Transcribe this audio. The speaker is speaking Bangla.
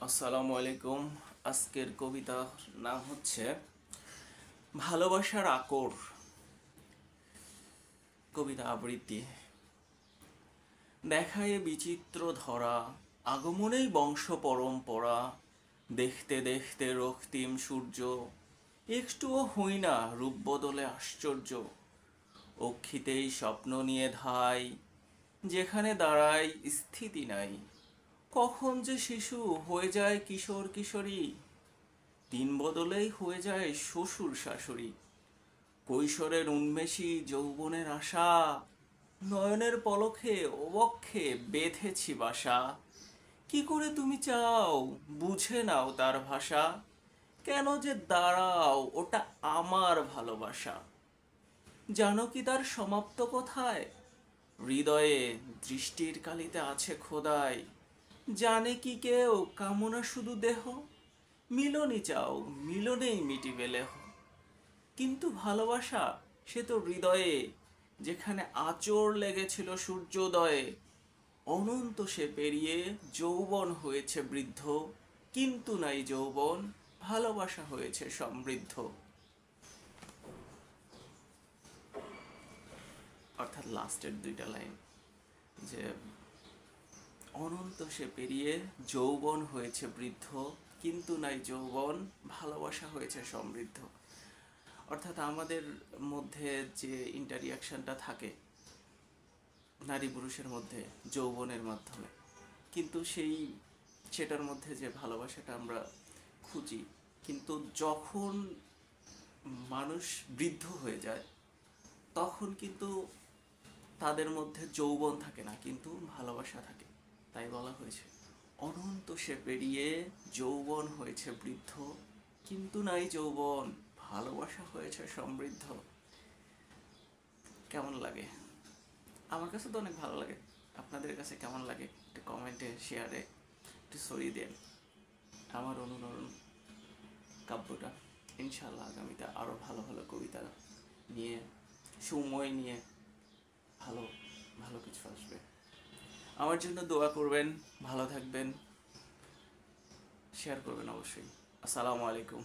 আসসালামু আলাইকুম। আজকের কবিতার নাম হচ্ছে ভালোবাসার আকর। কবিতা আবৃত্তি। দেখায় বিচিত্র ধরা, আগমনেই বংশ পরম্পরা। দেখতে দেখতে রক্তিম সূর্য, একটুও হই না রূপ বদলে আশ্চর্য। অক্ষিতেই স্বপ্ন নিয়ে ধাই, যেখানে দাঁড়াই স্থিতি নাই। কখন যে শিশু হয়ে যায় কিশোর কিশোরী, দিন বদলেই হয়ে যায় শ্বশুর শাশুড়ি। কৈশোরের উন্মেষী যৌবনের আশা, নয়নের পলকে অবক্ষে বেঁধেছি বাসা। কি করে তুমি চাও বুঝে নাও তার ভাষা, কেন যে দাঁড়াও ওটা আমার ভালোবাসা। জানো কি তার সমাপ্ত কোথায়? হৃদয়ে দৃষ্টির কালিতে আছে খোদাই। জানে কি কেউ কামনা শুধু দেহ? মিলনই চাও, মিলনেই মিটিবে লেহ। কিন্তু ভালোবাসা সে তো হৃদয়ে, যেখানে আঁচড় লেগেছিল সূর্যোদয়ে। অনন্ত সে পেরিয়ে যৌবন হয়েছে বৃদ্ধ, কিন্তু নাই যৌবন, ভালোবাসা হয়েছে সমৃদ্ধ। অর্থাৎ লাস্টের দুইটা লাইন, যে অনন্ত সে পেরিয়ে যৌবন হয়েছে বৃদ্ধ, কিন্তু নাই যৌবন, ভালোবাসা হয়েছে সমৃদ্ধ। অর্থাৎ আমাদের মধ্যে যে ইন্টারিয়াকশনটা থাকে নারী পুরুষের মধ্যে যৌবনের মাধ্যমে, কিন্তু সেটার মধ্যে যে ভালোবাসাটা আমরা খুঁজি, কিন্তু যখন মানুষ বৃদ্ধ হয়ে যায় তখন কিন্তু তাদের মধ্যে যৌবন থাকে না, কিন্তু ভালোবাসা থাকে। তাই বলা হয়েছে অনন্ত সে পেরিয়ে যৌবন হয়েছে বৃদ্ধ, কিন্তু নাই যৌবন, ভালোবাসা হয়েছে সমৃদ্ধ। কেমন লাগে? আমার কাছে তো অনেক ভালো লাগে। আপনাদের কাছে কেমন লাগে একটু কমেন্টে, শেয়ারে একটু ছড়িয়ে দেন আমার অনুরণন কাব্যটা। ইনশাল্লাহ আগামীতে আরও ভালো ভালো কবিতা নিয়ে, সময় নিয়ে ভালো ভালো কিছু আসবে। আমার জন্য দোয়া করবেন, ভালো থাকবেন, শেয়ার করবেন অবশ্যই। আসসালামু আলাইকুম।